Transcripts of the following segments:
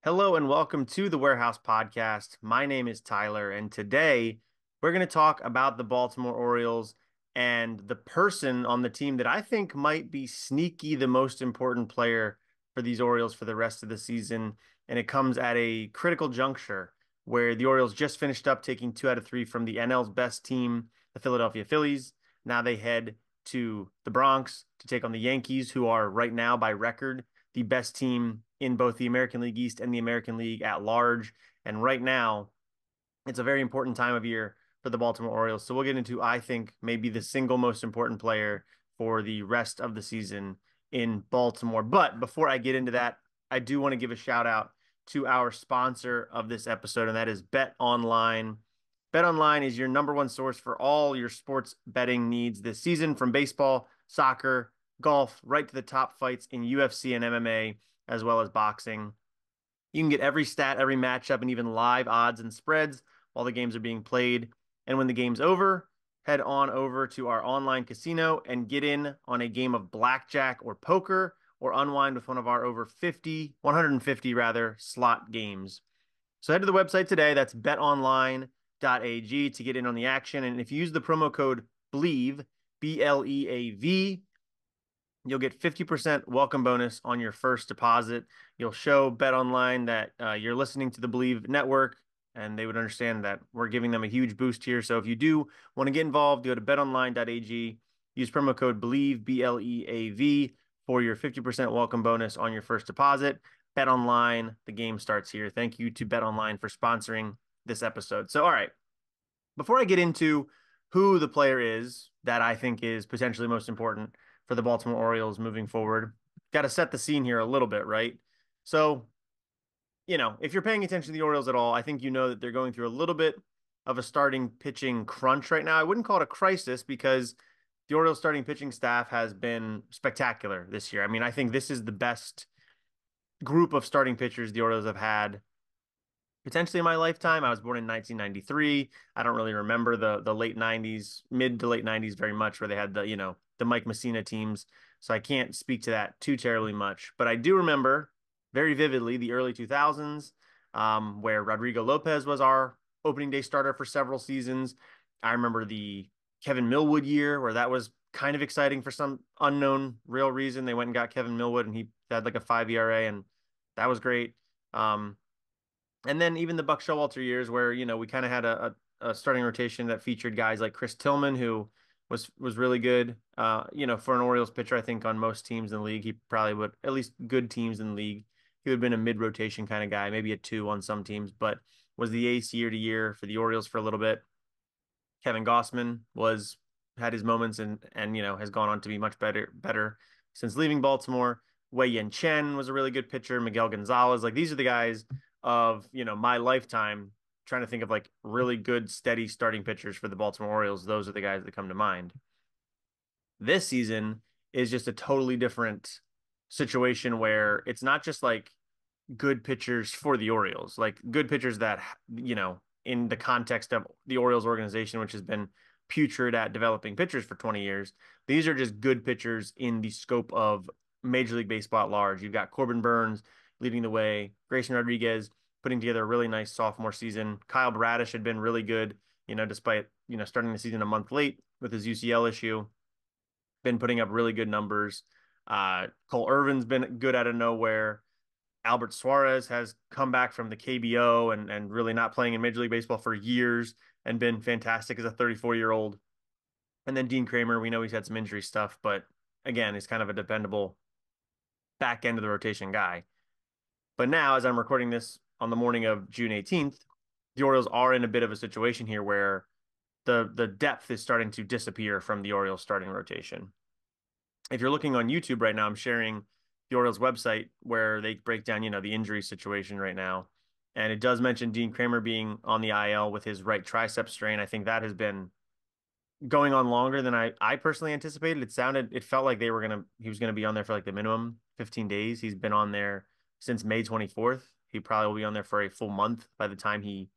Hello and welcome to the Warehouse Podcast. My name is Tyler, and today we're going to talk about the Baltimore Orioles and the person on the team that I think might be sneaky the most important player for these Orioles for the rest of the season. And it comes at a critical juncture where the Orioles just finished up taking 2 out of 3 from the NL's best team, the Philadelphia Phillies. Now they head to the Bronx to take on the Yankees, who are right now by record the best team in both the American League East and the American League at large. And right now, it's a very important time of year for the Baltimore Orioles. So we'll get into, I think, maybe the single most important player for the rest of the season in Baltimore. But before I get into that, I do want to give a shout out to our sponsor of this episode, and that is Bet Online. Bet Online is your number one source for all your sports betting needs this season, from baseball, soccer, golf, right to the top fights in UFC and MMA, as well as boxing. You can get every stat, every matchup, and even live odds and spreads while the games are being played. And when the game's over, head on over to our online casino and get in on a game of blackjack or poker, or unwind with one of our over 150 rather, slot games. So head to the website today. That's betonline.ag to get in on the action. And if you use the promo code BLEAV, BLEAV, you'll get 50% welcome bonus on your first deposit. You'll show BetOnline that you're listening to the Believe Network, and they would understand that we're giving them a huge boost here. So if you do want to get involved, go to betonline.ag, use promo code BLEAV, BLEAV, for your 50% welcome bonus on your first deposit. BetOnline, the game starts here. Thank you to BetOnline for sponsoring this episode. So, all right, before I get into who the player is that I think is potentially most important for the Baltimore Orioles moving forward, got to set the scene here a little bit, right? So, if you're paying attention to the Orioles at all, I think you know that they're going through a little bit of a starting pitching crunch right now. I wouldn't call it a crisis because the Orioles starting pitching staff has been spectacular this year. I mean, I think this is the best group of starting pitchers the Orioles have had potentially in my lifetime. I was born in 1993. I don't really remember the late 90s, mid to late 90s very much, where they had the Mike Messina teams. So I can't speak to that too terribly much. But I do remember very vividly the early 2000s, where Rodrigo Lopez was our opening day starter for several seasons. I remember the Kevin Millwood year, where that was kind of exciting for some unknown real reason. They went and got Kevin Millwood, and he had like a 5 ERA, and that was great. And then even the Buck Showalter years, where we kind of had a starting rotation that featured guys like Chris Tillman, who was really good. For an Orioles pitcher, I think on most teams in the league, he probably would, at least good teams in the league, he would have been a mid rotation kind of guy, maybe a two on some teams, but was the ace year to year for the Orioles for a little bit. Kevin Gossman was had his moments, and has gone on to be much better since leaving Baltimore. Wei Yin Chen was a really good pitcher. Miguel Gonzalez, like these are the guys of my lifetime. Trying to think of like really good, steady starting pitchers for the Baltimore Orioles. Those are the guys that come to mind. This season is just a totally different situation where it's not just like good pitchers for the Orioles, like good pitchers that, in the context of the Orioles organization, which has been putrid at developing pitchers for 20 years, these are just good pitchers in the scope of Major League Baseball at large. You've got Corbin Burns leading the way, Grayson Rodriguez putting together a really nice sophomore season. Kyle Bradish had been really good, despite, starting the season a month late with his UCL issue, been putting up really good numbers. Cole Irvin's been good out of nowhere. Albert Suarez has come back from the KBO and really not playing in Major League Baseball for years and been fantastic as a 34-year-old. And then Dean Kramer, we know he's had some injury stuff, but again, he's kind of a dependable back end of the rotation guy. But now, as I'm recording this on the morning of June 18th, the Orioles are in a bit of a situation here where the depth is starting to disappear from the Orioles starting rotation. If you're looking on YouTube right now, I'm sharing the Orioles website where they break down, the injury situation right now. And it does mention Dean Kramer being on the IL with his right tricep strain. I think that has been going on longer than I personally anticipated. It felt like he was gonna be on there for like the minimum 15 days. He's been on there since May 24th. He probably will be on there for a full month by the time he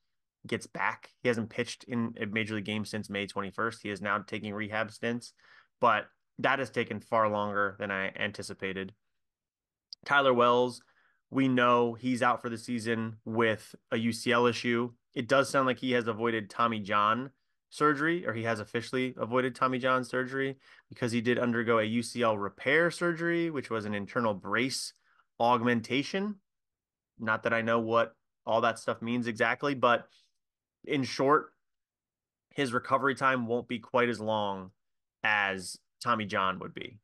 gets back. He hasn't pitched in a major league game since May 21st. He is now taking rehab stints, but that has taken far longer than I anticipated. Tyler Wells We know he's out for the season with a UCL issue. It does sound like he has avoided Tommy John surgery, or he has officially avoided Tommy John surgery because he did undergo a UCL repair surgery, which was an internal brace augmentation. Not that I know what all that stuff means exactly, but in short, his recovery time won't be quite as long as Tommy John would be,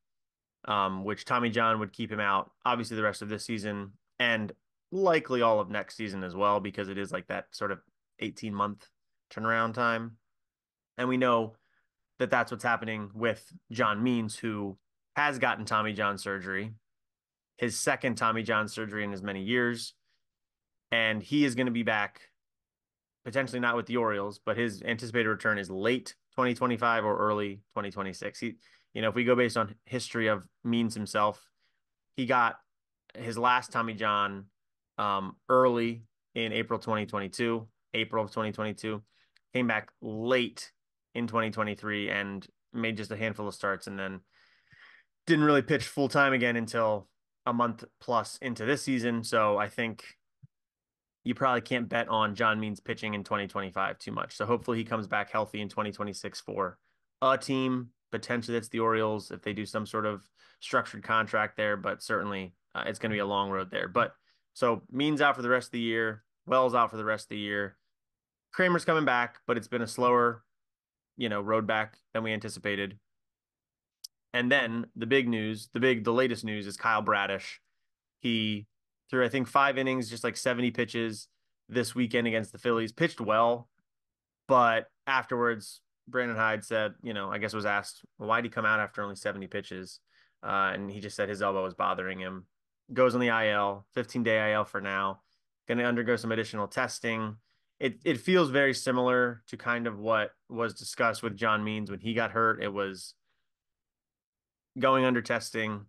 which Tommy John would keep him out, obviously, the rest of this season and likely all of next season as well, because it is like that sort of 18-month turnaround time. And we know that that's what's happening with John Means, who has gotten Tommy John surgery, his second Tommy John surgery in as many years. And he is going to be back, potentially not with the Orioles, but his anticipated return is late 2025 or early 2026. If we go based on history of Means himself, he got his last Tommy John early in April 2022, April of 2022, came back late in 2023 and made just a handful of starts and then didn't really pitch full time again until a month plus into this season. So I think you probably can't bet on John Means pitching in 2025 too much. So hopefully he comes back healthy in 2026 for a team. Potentially that's the Orioles if they do some sort of structured contract there, but certainly it's going to be a long road there. But so Means out for the rest of the year, Wells out for the rest of the year. Kramer's coming back, but it's been a slower, road back than we anticipated. And then the big news, the latest news is Kyle Bradish. He threw, I think, 5 innings, just like 70 pitches this weekend against the Phillies. Pitched well, but afterwards, Brandon Hyde said, I guess was asked, well, why'd he come out after only 70 pitches? And he just said his elbow was bothering him. Goes on the IL, 15-day IL for now. Going to undergo some additional testing. It feels very similar to kind of what was discussed with John Means when he got hurt. It was going under testing,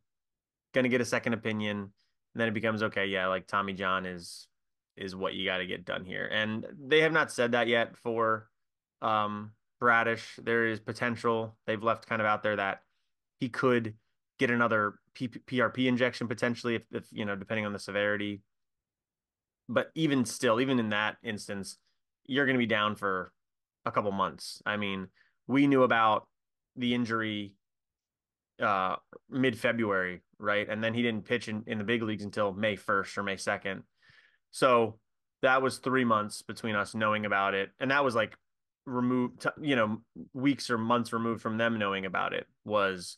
going to get a second opinion, and then it becomes okay, yeah, like Tommy John is what you got to get done here. And they have not said that yet for Bradish. There is potential. They've left kind of out there that he could get another PRP injection potentially if depending on the severity. But even still, even in that instance, you're going to be down for a couple months. I mean, we knew about the injury uh mid-February, right? And then he didn't pitch in the big leagues until May 1st or May 2nd. So that was 3 months between us knowing about it. And that was like removed, weeks or months removed from them knowing about it was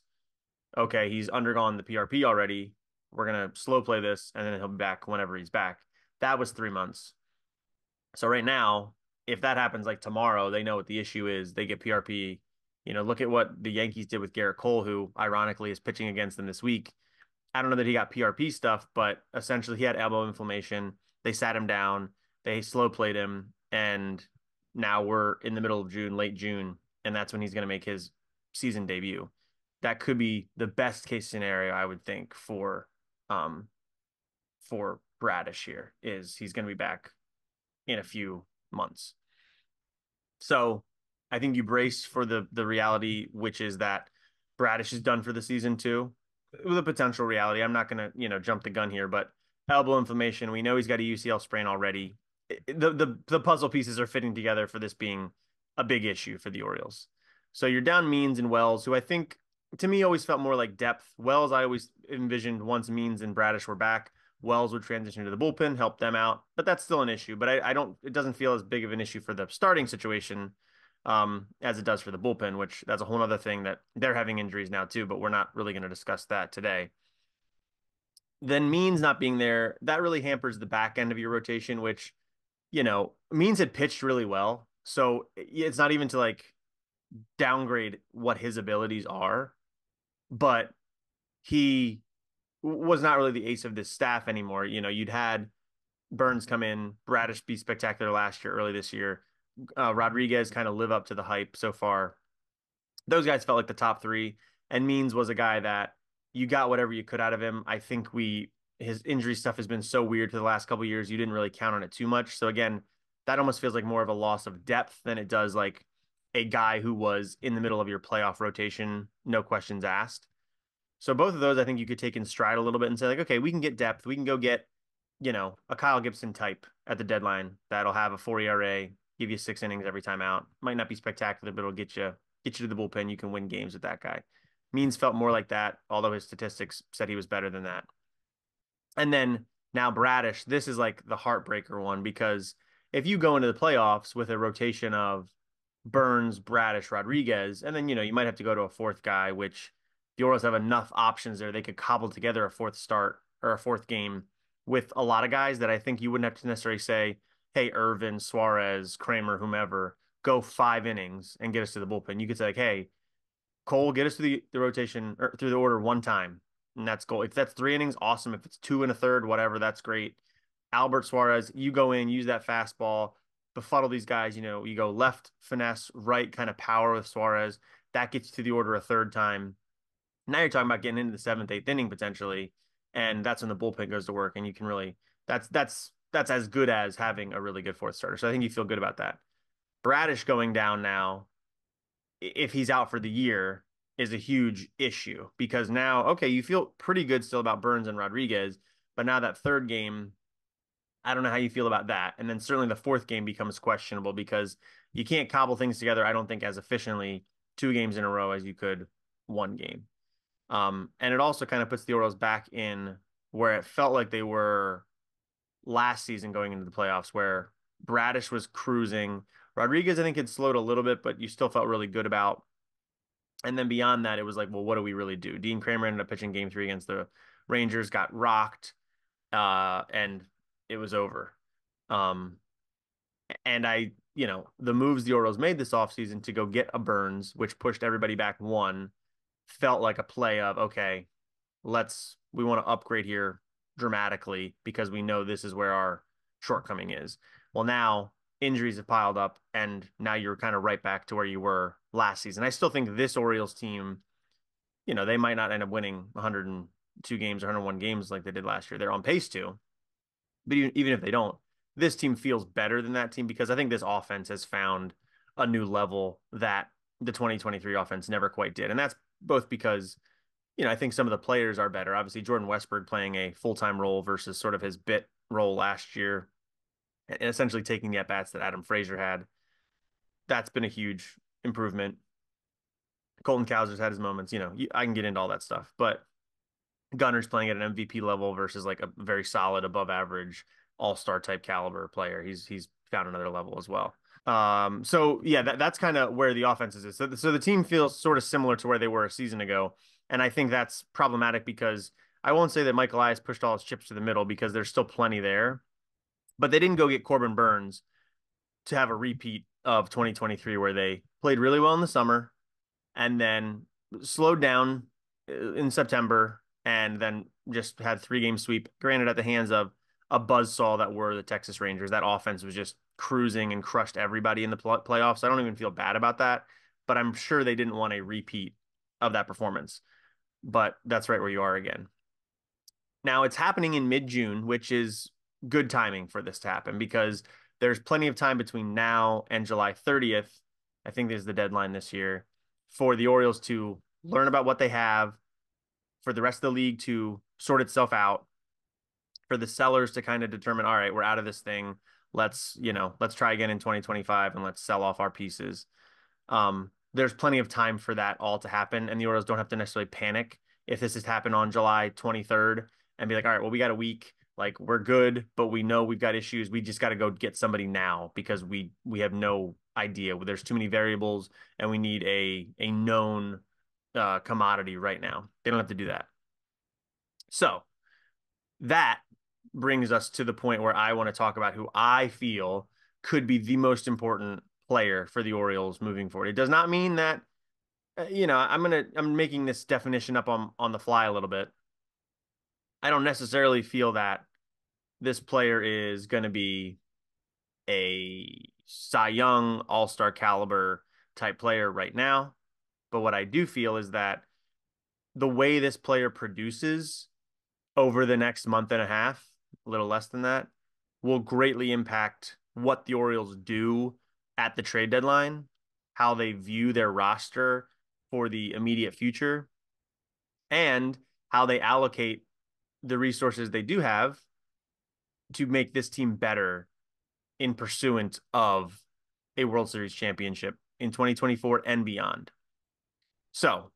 okay, he's undergone the PRP already. We're gonna slow play this and then he'll be back whenever he's back. That was 3 months. So right now, if that happens like tomorrow, they know what the issue is. They get PRP. Look at what the Yankees did with Garrett Cole, who ironically is pitching against them this week. I don't know that he got PRP stuff, but essentially he had elbow inflammation. They sat him down, they slow played him, and now we're in the middle of June, late June, and that's when he's going to make his season debut. That could be the best case scenario, I would think, for Bradish here is he's going to be back in a few months. So I think you brace for the reality, which is that Bradish is done for the season too. With a potential reality, I'm not going to jump the gun here, but elbow inflammation. We know he's got a UCL sprain already. The puzzle pieces are fitting together for this being a big issue for the Orioles. So you're down Means and Wells, who I think to me always felt more like depth. Wells, I always envisioned once Means and Bradish were back, Wells would transition to the bullpen, help them out, but that's still an issue. But I don't, it doesn't feel as big of an issue for the starting situation as it does for the bullpen, which that's a whole other thing that they're having injuries now too, but we're not really going to discuss that today. Then Means not being there, that really hampers the back end of your rotation, which, Means had pitched really well. So it's not even to like downgrade what his abilities are, but he was not really the ace of this staff anymore. You'd had Burns come in, Bradish be spectacular last year, early this year. Rodriguez kind of live up to the hype so far. Those guys felt like the top three, and Means was a guy that you got whatever you could out of him. I think his injury stuff has been so weird for the last couple of years. You didn't really count on it too much. So again, that almost feels like more of a loss of depth than it does like a guy who was in the middle of your playoff rotation, no questions asked. So both of those, I think you could take in stride a little bit and say like, okay, we can get depth. We can go get a Kyle Gibson type at the deadline that'll have a 4 ERA, give you 6 innings every time out. Might not be spectacular, but it'll get you to the bullpen. You can win games with that guy. Means felt more like that, although his statistics said he was better than that. And then now Bradish, this is like the heartbreaker one because if you go into the playoffs with a rotation of Burns, Bradish, Rodriguez, and then you might have to go to a fourth guy, which the Orioles have enough options there. They could cobble together a fourth start or a fourth game with a lot of guys that I think you wouldn't have to necessarily say, hey, Irvin, Suarez, Kramer, whomever, go 5 innings and get us to the bullpen. You could say like, hey, Cole, get us through the rotation or through the order one time, and that's goal. If that's 3 innings, awesome. If it's 2 1/3, whatever, that's great. Albert Suarez, you go in, use that fastball, befuddle these guys. You go left finesse, right kind of power with Suarez. That gets you to the order a third time. Now you're talking about getting into the seventh, eighth inning potentially, and that's when the bullpen goes to work, and you can really that's as good as having a really good fourth starter. So I think you feel good about that. Bradish going down now if he's out for the year is a huge issue because now, okay, you feel pretty good still about Burns and Rodriguez, but now that third game, I don't know how you feel about that. And then certainly the fourth game becomes questionable because you can't cobble things together, I don't think, as efficiently 2 games in a row as you could 1 game. And it also kind of puts the Orioles back in where it felt like they were last season going into the playoffs, where Bradish was cruising. Rodriguez, I think, had slowed a little bit, but you still felt really good about. And then beyond that, it was like, well, what do we really do? Dean Kramer ended up pitching game 3 against the Rangers, got rocked, and it was over. Um, and the moves the Orioles made this offseason to go get a Burns, which pushed everybody back one, felt like a play of, okay, we want to upgrade here dramatically because we know this is where our shortcoming is. Well, now injuries have piled up, and now you're kind of right back to where you were last season. I still think this Orioles team, they might not end up winning 102 games or 101 games like they did last year. They're on pace to, but even if they don't, this team feels better than that team because I think this offense has found a new level that the 2023 offense never quite did. And that's both because I think some of the players are better. Obviously, Jordan Westburg playing a full-time role versus sort of his bit role last year and essentially taking the at-bats that Adam Frazier had. That's been a huge improvement. Colton Cowser's had his moments. I can get into all that stuff, but Gunner's playing at an MVP level versus like a very solid above average all-star type caliber player. He's found another level as well. So yeah, that's kind of where the offense is. So the team feels sort of similar to where they were a season ago. And I think that's problematic because I won't say that Mike Elias pushed all his chips to the middle because there's still plenty there, but they didn't go get Corbin Burns to have a repeat of 2023 where they played really well in the summer and then slowed down in September and then just had 3 game sweep, granted at the hands of a buzzsaw that were the Texas Rangers. That offense was just cruising and crushed everybody in the playoffs. I don't even feel bad about that, but I'm sure they didn't want a repeat of that performance. But that's right where you are again. Now it's happening in mid-June, which is good timing for this to happen because there's plenty of time between now and July 30th. I think this is the deadline this year for the Orioles to learn about what they have, for the rest of the league to sort itself out, for the sellers to kind of determine, all right, we're out of this thing. Let's try again in 2025 and let's sell off our pieces. There's plenty of time for that all to happen, and the Orioles don't have to necessarily panic if this has happened on July 23rd and be like, all right, well, we got a week. Like, we're good, but we know we've got issues. We just got to go get somebody now because we have no idea. There's too many variables, and we need a known commodity right now. They don't have to do that. So that brings us to the point where I want to talk about who I feel could be the most important player for the Orioles moving forward. It does not mean that I'm making this definition up on the fly a little bit. I don't necessarily feel that this player is going to be a Cy Young all-star caliber type player right now, but what I do feel is that the way this player produces over the next month and a half, a little less than that, will greatly impact what the Orioles do at the trade deadline, how they view their roster for the immediate future, and how they allocate the resources they do have to make this team better in pursuant of a World Series championship in 2024 and beyond. So,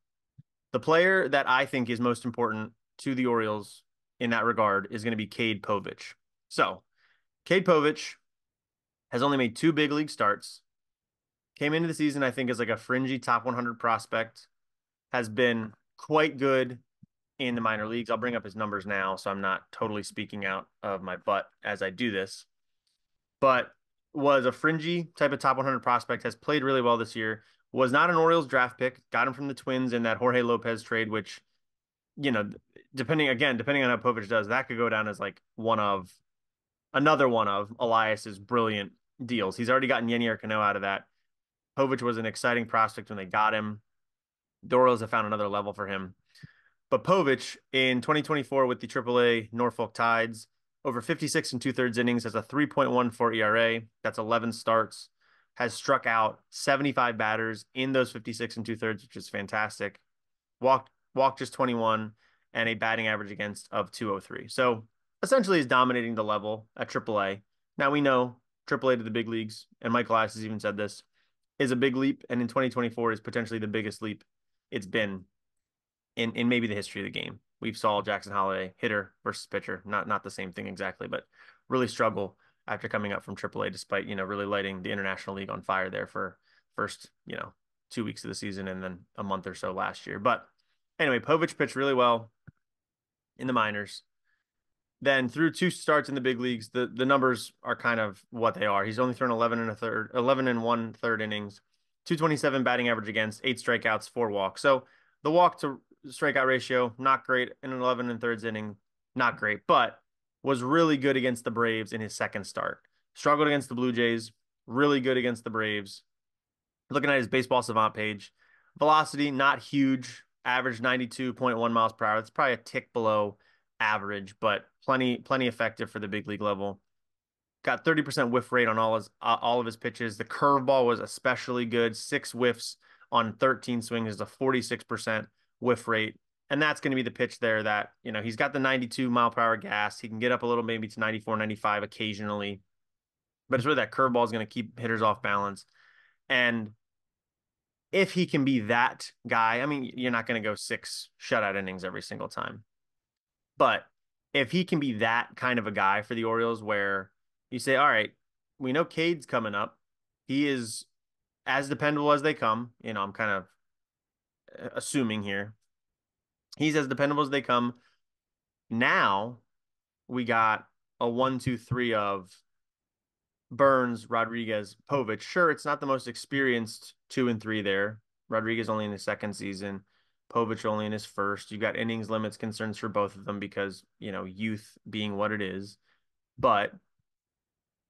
the player that I think is most important to the Orioles in that regard is going to be Cade Povich. So, Cade Povich has only made two big league starts. Came into the season, I think, as like a fringy top 100 prospect. Has been quite good in the minor leagues. I'll bring up his numbers now, so I'm not totally speaking out of my butt as I do this. But was a fringy type of top 100 prospect, has played really well this year, was not an Orioles draft pick, got him from the Twins in that Jorge Lopez trade, which, you know, depending on how Povich does, that could go down as like another one of Elias's brilliant deals. He's already gotten Yennier Cano out of that. Povich was an exciting prospect when they got him. The Orioles have found another level for him. But Povich in 2024 with the AAA Norfolk Tides, over 56 and two-thirds innings, has a 3.14 ERA. That's 11 starts. Has struck out 75 batters in those 56 and two-thirds, which is fantastic. Walked just 21 and a batting average against of 203. So essentially is dominating the level at AAA. Now we know AAA to the big leagues, and Mike Elias has even said this, is a big leap, and in 2024 is potentially the biggest leap it's been in maybe the history of the game. We've saw Jackson Holliday, hitter versus pitcher, not the same thing exactly, but really struggle after coming up from AAA, despite, really lighting the International League on fire there for first, 2 weeks of the season and then a month or so last year. But anyway, Povich pitched really well in the minors. Then through two starts in the big leagues, the numbers are kind of what they are. He's only thrown 11 and 1/3 innings, 227 batting average against, 8 strikeouts, 4 walks. So the walk to strikeout ratio, not great in an 11 and thirds inning, not great, but was really good against the Braves in his second start. Struggled against the Blue Jays, really good against the Braves. Looking at his baseball savant page, velocity, not huge, average 92.1 miles per hour. It's probably a tick below average, but plenty effective for the big league level. Got 30% whiff rate on all of his pitches. The curveball was especially good. 6 whiffs on 13 swings is a 46% whiff rate. And that's going to be the pitch there that, he's got the 92 mile per hour gas. He can get up a little, maybe to 94, 95 occasionally. But it's really that curveball is going to keep hitters off balance. And if he can be that guy, I mean, you're not going to go 6 shutout innings every single time. But if he can be that kind of a guy for the Orioles where you say, all right, we know Cade's coming up. He is as dependable as they come. I'm kind of assuming here. He's as dependable as they come. Now we got a 1-2-3 of Burns, Rodriguez, Povich. Sure, it's not the most experienced 2 and 3 there. Rodriguez only in his second season. Povich only in his first. You've got innings limits concerns for both of them because, youth being what it is. But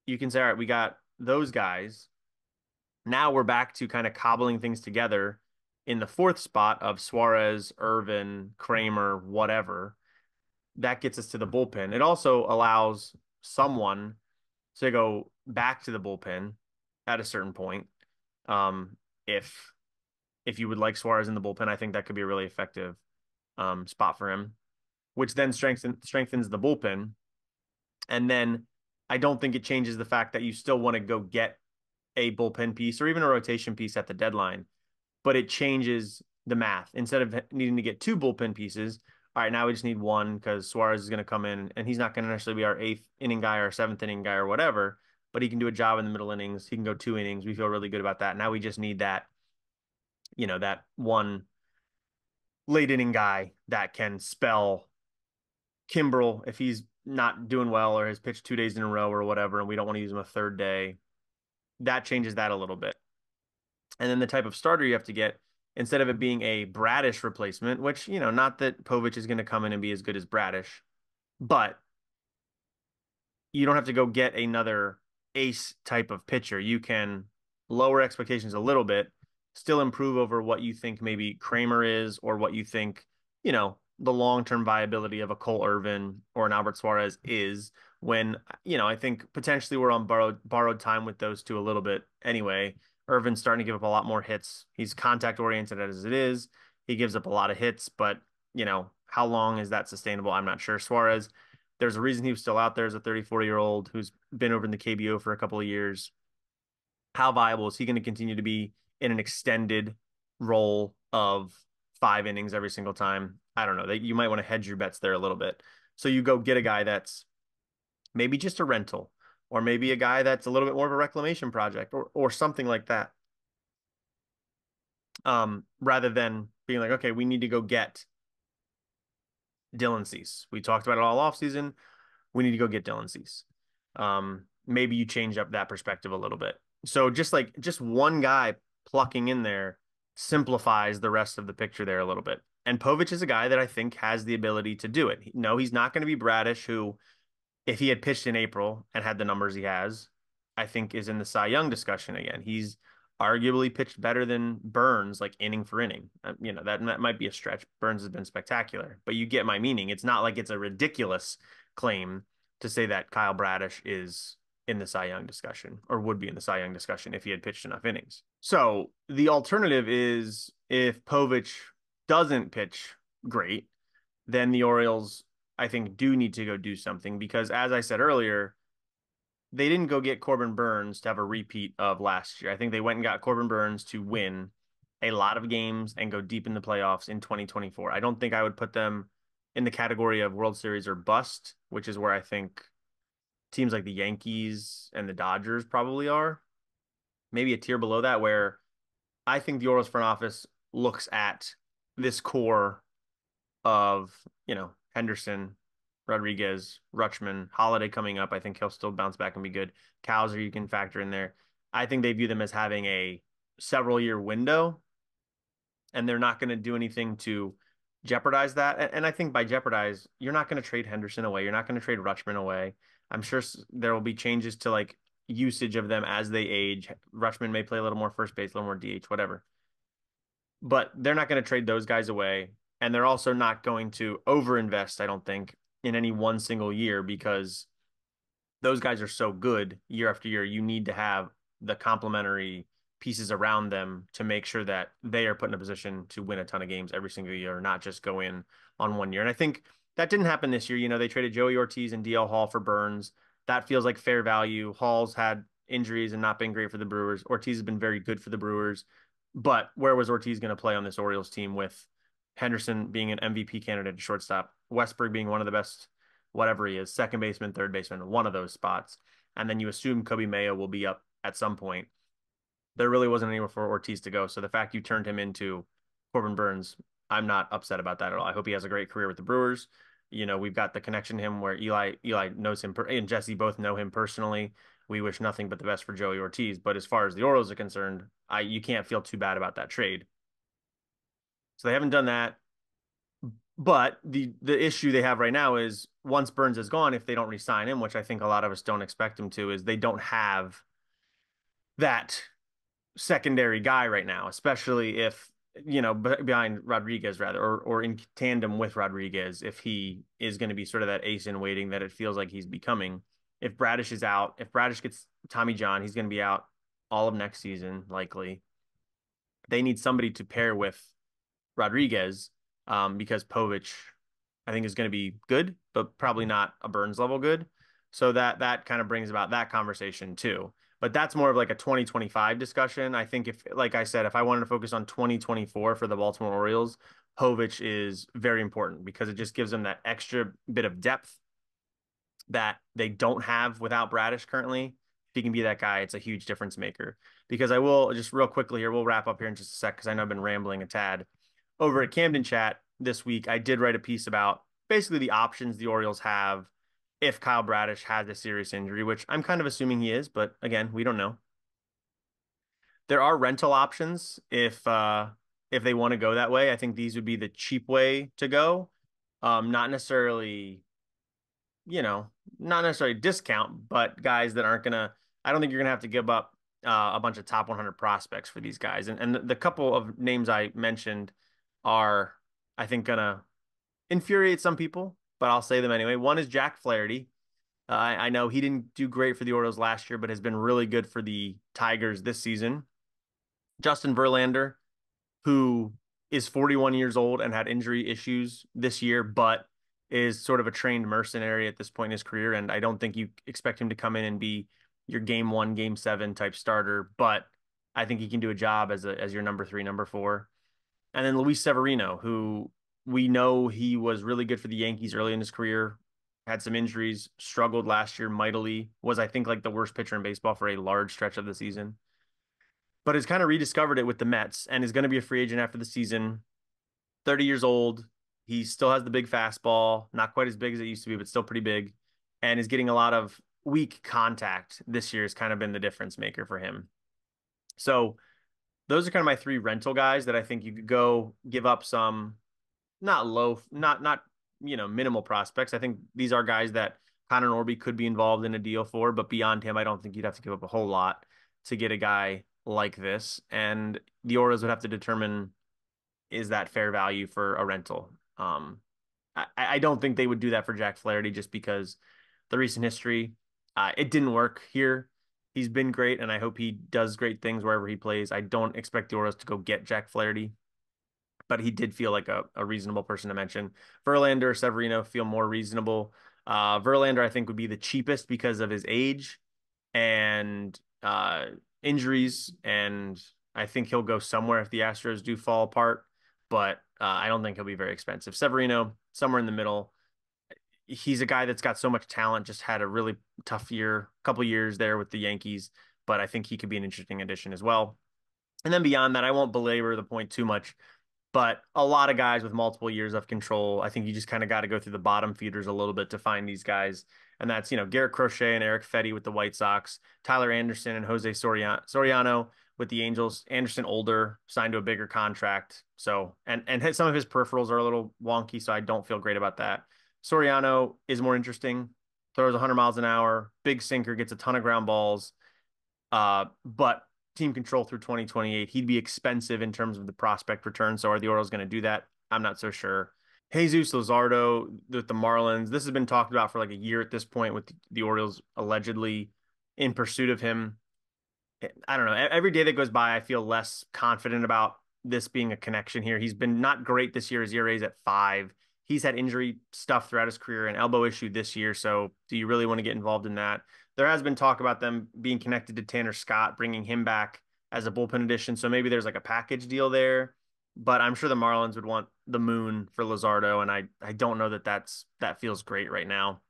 you can say, all right, we got those guys. Now we're back to kind of cobbling things together in the fourth spot of Suarez, Irvin, Kramer, whatever. That gets us to the bullpen. It also allows someone to go back to the bullpen at a certain point. If you would like Suarez in the bullpen, I think that could be a really effective spot for him, which then strengthens the bullpen. And then I don't think it changes the fact that you still want to go get a bullpen piece or even a rotation piece at the deadline, but it changes the math. Instead of needing to get 2 bullpen pieces, all right, now we just need 1 because Suarez is going to come in and he's not going to necessarily be our 8th inning guy or 7th inning guy or whatever, but he can do a job in the middle innings. He can go 2 innings. We feel really good about that. Now we just need that, that 1 late inning guy that can spell Kimbrel if he's not doing well or has pitched 2 days in a row or whatever, and we don't want to use him a third day. That changes that a little bit. And then the type of starter you have to get, instead of it being a Bradish replacement, which, not that Povich is going to come in and be as good as Bradish, but you don't have to go get another ace type of pitcher. You can lower expectations a little bit, still improve over what you think maybe Kramer is or what you think, the long-term viability of a Cole Irvin or an Albert Suarez is when, I think potentially we're on borrowed time with those two a little bit anyway. Irvin's starting to give up a lot more hits. He's contact oriented as it is. He gives up a lot of hits, but how long is that sustainable? I'm not sure. Suarez, There's a reason he was still out there as a 34-year-old who's been over in the KBO for a couple of years. How viable is he going to continue to be in an extended role of 5 innings every single time? I don't know. That you might want to hedge your bets there a little bit. So you go get a guy that's maybe just a rental, or maybe a guy that's a little bit more of a reclamation project, or something like that. Rather than being like, okay, we need to go get Dylan Cease. We talked about it all off season. We need to go get Dylan Cease. Maybe you change up that perspective a little bit. So just one guy plucking in there simplifies the rest of the picture there a little bit. And Povich is a guy that I think has the ability to do it. No, he's not going to be Bradish, who, if he had pitched in April and had the numbers he has, I think is in the Cy Young discussion again. He's arguably pitched better than Burns, like inning for inning. That might be a stretch. Burns has been spectacular, but you get my meaning. It's not like it's a ridiculous claim to say that Kyle Bradish is in the Cy Young discussion, or would be in the Cy Young discussion if he had pitched enough innings. So the alternative is, if Povich doesn't pitch great, then the Orioles, I think, do need to go do something, because, as I said earlier, they didn't go get Corbin Burns to have a repeat of last year. I think they went and got Corbin Burns to win a lot of games and go deep in the playoffs in 2024. I don't think I would put them in the category of World Series or bust, which is where I think teams like the Yankees and the Dodgers probably are. Maybe a tier below that, where I think the Orioles front office looks at this core of, Henderson, Rodriguez, Rutschman, Holiday coming up. I think he'll still bounce back and be good. Cowser, you can factor in there. I think they view them as having a several year window, and they're not going to do anything to jeopardize that. And I think by jeopardize, you're not going to trade Henderson away. You're not going to trade Rutschman away. I'm sure there will be changes to like usage of them as they age. Rutschman may play a little more first base, a little more DH, whatever. But they're not going to trade those guys away. And they're also not going to overinvest, I don't think, in any one single year, because those guys are so good year after year. You need to have the complementary pieces around them to make sure that they are put in a position to win a ton of games every single year, not just go in on one year. And I think that didn't happen this year. They traded Joey Ortiz and DL Hall for Burns. That feels like fair value. Hall's had injuries and not been great for the Brewers. Ortiz has been very good for the Brewers. But where was Ortiz going to play on this Orioles team, with Henderson being an MVP candidate at shortstop, Westberg being one of the best, whatever he is, second baseman, third baseman, one of those spots. And then you assume Kobe Mayo will be up at some point. There really wasn't anywhere for Ortiz to go. So the fact you turned him into Corbin Burns, I'm not upset about that at all. I hope he has a great career with the Brewers. We've got the connection to him where Eli knows him, and Jesse both know him personally. We wish nothing but the best for Joey Ortiz. But as far as the Orioles are concerned, you can't feel too bad about that trade. So they haven't done that. But the issue they have right now is, once Burns is gone, if they don't re-sign him, which I think a lot of us don't expect him to, is they don't have that secondary guy right now, especially if, behind Rodriguez, rather, or in tandem with Rodriguez, if he is going to be sort of that ace in waiting that it feels like he's becoming. If Bradish is out, if Bradish gets Tommy John, he's going to be out all of next season, likely. They need somebody to pair with Rodriguez, because Povich, I think, is going to be good, but probably not a Burns level good. So that kind of brings about that conversation too. But that's more of like a 2025 discussion. I think, if, like I said, if I wanted to focus on 2024 for the Baltimore Orioles, Povich is very important, because it just gives them that extra bit of depth that they don't have without Bradish currently. If he can be that guy, it's a huge difference maker. Because I will just real quickly here, we'll wrap up here in just a sec, because I know I've been rambling a tad. Over at Camden Chat this week, I did write a piece about basically the options the Orioles have if Kyle Bradish has a serious injury, which I'm kind of assuming he is, but again, we don't know. There are rental options if they want to go that way. I think these would be the cheap way to go. Not necessarily, not necessarily discount, but guys that aren't gonna. I don't think you're gonna have to give up a bunch of top 100 prospects for these guys. And the couple of names I mentioned are, I think, gonna infuriate some people, but I'll say them anyway. One is Jack Flaherty. I know he didn't do great for the Orioles last year, but has been really good for the Tigers this season. Justin Verlander, who is 41 years old and had injury issues this year, but is sort of a trained mercenary at this point in his career, and I don't think you expect him to come in and be your game one, game seven type starter, but I think he can do a job as your number three, number four. And then Luis Severino, who we know he was really good for the Yankees early in his career, had some injuries, struggled last year mightily, was I think like the worst pitcher in baseball for a large stretch of the season, but has kind of rediscovered it with the Mets and is going to be a free agent after the season. 30 years old. He still has the big fastball, not quite as big as it used to be, but still pretty big, and is getting a lot of weak contact this year has kind of been the difference maker for him. So those are kind of my three rental guys that I think you could go give up some not low, not minimal prospects. I think these are guys that Connor Norby could be involved in a deal for, but beyond him, I don't think you'd have to give up a whole lot to get a guy like this. And the Orioles would have to determine, is that fair value for a rental? I don't think they would do that for Jack Flaherty just because the recent history. It didn't work here. He's been great, and I hope he does great things wherever he plays. I don't expect the Orioles to go get Jack Flaherty, but he did feel like a reasonable person to mention. Verlander, Severino feel more reasonable. Verlander, I think, would be the cheapest because of his age and injuries, and I think he'll go somewhere if the Astros do fall apart, but I don't think he'll be very expensive. Severino, somewhere in the middle. He's a guy that's got so much talent, just had a really tough year, couple years there with the Yankees, but I think he could be an interesting addition as well. And then beyond that, I won't belabor the point too much, but a lot of guys with multiple years of control. I think you just kind of got to go through the bottom feeders a little bit to find these guys. And that's, Garrett Crochet and Eric Fetty with the White Sox, Tyler Anderson and Jose Soriano with the Angels. Anderson older, signed to a bigger contract. So, and some of his peripherals are a little wonky, so I don't feel great about that. Soriano is more interesting, throws 100 miles an hour, big sinker, gets a ton of ground balls. But team control through 2028, he'd be expensive in terms of the prospect return. So are the Orioles going to do that? I'm not so sure. Jesus Luzardo with the Marlins. This has been talked about for like a year at this point, with the Orioles allegedly in pursuit of him. I don't know. Every day that goes by, I feel less confident about this being a connection here. He's been not great this year. His ERA is at 5. He's had injury stuff throughout his career, an elbow issue this year. So do you really want to get involved in that? There has been talk about them being connected to Tanner Scott, bringing him back as a bullpen addition. So maybe there's like a package deal there, but I'm sure the Marlins would want the moon for Luzardo. And I don't know that feels great right now.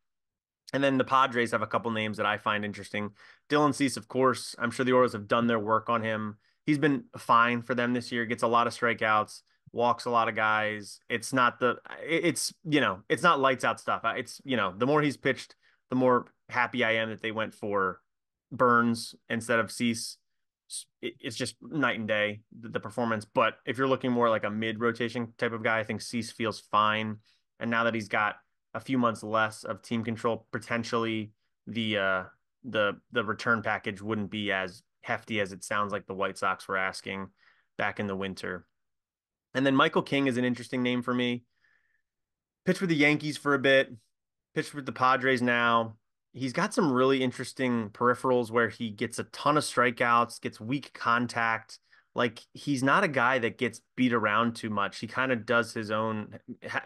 And then the Padres have a couple names that I find interesting. Dylan Cease, of course. I'm sure the Orioles have done their work on him. He's been fine for them this year. Gets a lot of strikeouts, walks a lot of guys. It's not lights out stuff. The more he's pitched, the more happy I am that they went for Burns instead of Cease. It's just night and day, the performance. But if you're looking more like a mid rotation type of guy, I think Cease feels fine. And now that he's got a few months less of team control, potentially the return package wouldn't be as hefty as it sounds like the White Sox were asking back in the winter. And then Michael King is an interesting name for me. Pitched with the Yankees for a bit, pitched with the Padres now. He's got some really interesting peripherals where he gets a ton of strikeouts, gets weak contact. Like, he's not a guy that gets beat around too much. He kind of does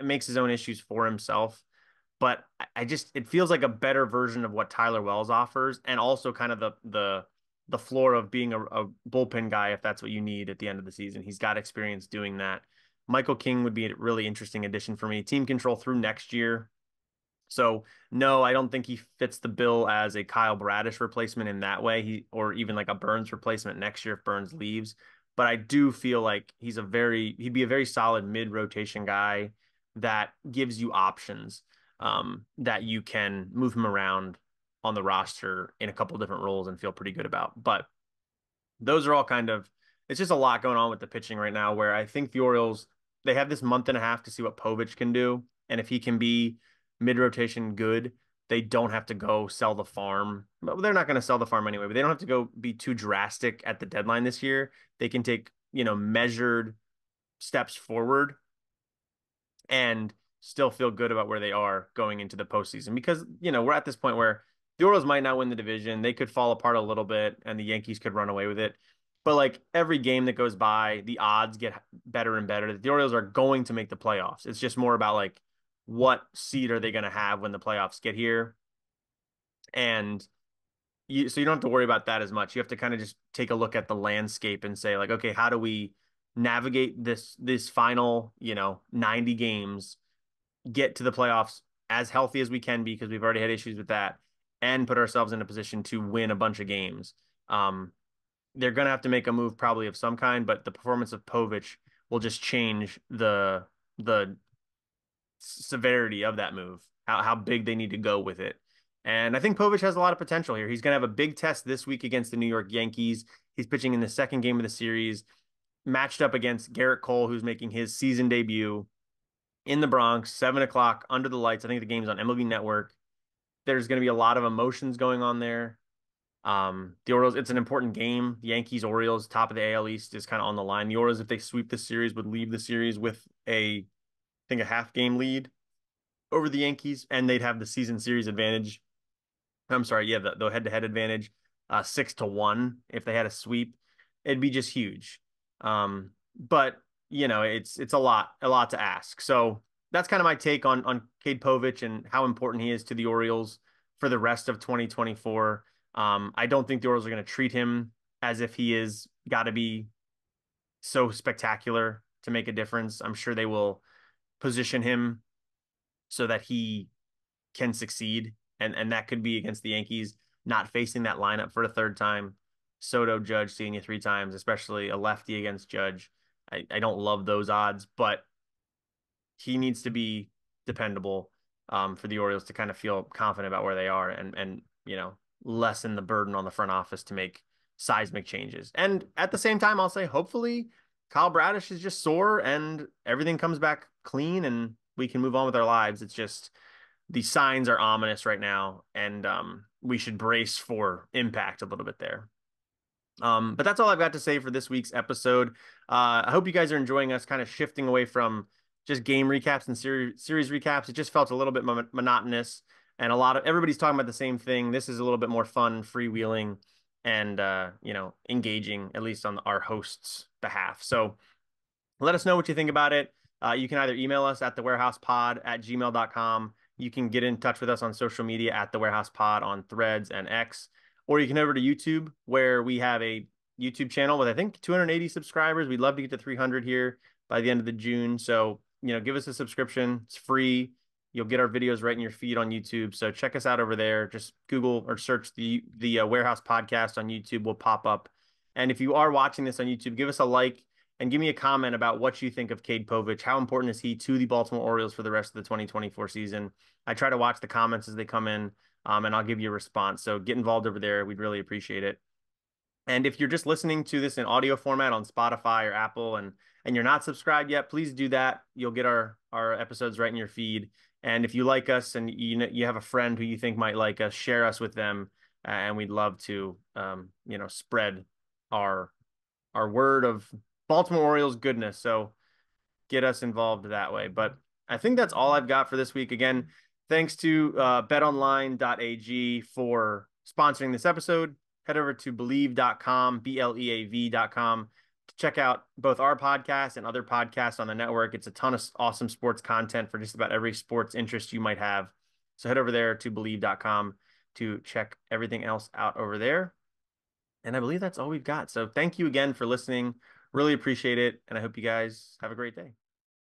makes his own issues for himself. But I just, it feels like a better version of what Tyler Wells offers, and also kind of the floor of being a bullpen guy if that's what you need at the end of the season. He's got experience doing that. Michael King would be a really interesting addition for me. Team control through next year. So no, I don't think he fits the bill as a Kyle Bradish replacement in that way. Or even like a Burns replacement next year if Burns leaves. But I do feel like he'd be a very solid mid rotation guy that gives you options, that you can move him around on the roster in a couple different roles and feel pretty good about. But those are all it's just a lot going on with the pitching right now, where I think the Orioles, they have this month and a half to see what Povich can do. And if he can be mid rotation good, they don't have to go sell the farm. But they're not going to sell the farm anyway, but they don't have to go be too drastic at the deadline this year. They can take, measured steps forward and still feel good about where they are going into the postseason, because, we're at this point where the Orioles might not win the division. They could fall apart a little bit and the Yankees could run away with it. But like every game that goes by, the odds get better and better that the Orioles are going to make the playoffs. It's just more about like what seed are they going to have when the playoffs get here? And so you don't have to worry about that as much. You have to kind of just take a look at the landscape and say like, okay, how do we navigate this final, 90 games, get to the playoffs as healthy as we can be because we've already had issues with that, and put ourselves in a position to win a bunch of games. Um, they're going to have to make a move probably of some kind, but the performance of Povich will just change the severity of that move, how big they need to go with it. And I think Povich has a lot of potential here. He's going to have a big test this week against the New York Yankees. He's pitching in the second game of the series, matched up against Garrett Cole, who's making his season debut in the Bronx, 7 o'clock under the lights. I think the game's on MLB Network. There's going to be a lot of emotions going on there. The Orioles, it's an important game. The Yankees, Orioles, top of the AL East is kind of on the line. The Orioles, if they sweep the series, would leave the series with I think a half game lead over the Yankees, and they'd have the season series advantage. I'm sorry, yeah, the head-to-head advantage, 6-1 if they had a sweep. It'd be just huge. But it's a lot to ask. So that's kind of my take on Cade Povich and how important he is to the Orioles for the rest of 2024. I don't think the Orioles are going to treat him as if he is got to be so spectacular to make a difference. I'm sure they will position him so that he can succeed, and that could be against the Yankees, not facing that lineup for a third time. Soto, Judge, seeing you 3 times, especially a lefty against Judge. I don't love those odds, but he needs to be dependable for the Orioles to kind of feel confident about where they are and lessen the burden on the front office to make seismic changes. And at the same time, I'll say hopefully Kyle Bradish is just sore and everything comes back clean and we can move on with our lives. It's just the signs are ominous right now, and we should brace for impact a little bit there. But that's all I've got to say for this week's episode. I hope you guys are enjoying us kind of shifting away from just game recaps and series recaps. It just felt a little bit monotonous, and everybody's talking about the same thing. This is a little bit more fun, freewheeling, and engaging, at least on our host's behalf. So let us know what you think about it. You can either email us at thewarehousepod@gmail.com. You can get in touch with us on social media at The Warehouse Pod on Threads and X, or you can head over to YouTube where we have a YouTube channel with I think 280 subscribers. We'd love to get to 300 here by the end of the June. So, give us a subscription. It's free. You'll get our videos right in your feed on YouTube. So check us out over there. Just Google or search the Warehouse Podcast on YouTube. Will pop up. And if you are watching this on YouTube, give us a like and give me a comment about what you think of Cade Povich. How important is he to the Baltimore Orioles for the rest of the 2024 season? I try to watch the comments as they come in, and I'll give you a response. So get involved over there. We'd really appreciate it. And if you're just listening to this in audio format on Spotify or Apple and you're not subscribed yet, please do that. You'll get our episodes right in your feed. And if you like us and you have a friend who you think might like us, share us with them. And we'd love to spread our word of Baltimore Orioles goodness. So get us involved that way. But I think that's all I've got for this week. Again, thanks to betonline.ag for sponsoring this episode. Head over to believe.com, BLEAV.com, to check out both our podcast and other podcasts on the network. It's a ton of awesome sports content for just about every sports interest you might have. So head over there to believe.com to check everything else out over there. And I believe that's all we've got. So thank you again for listening. Really appreciate it. And I hope you guys have a great day.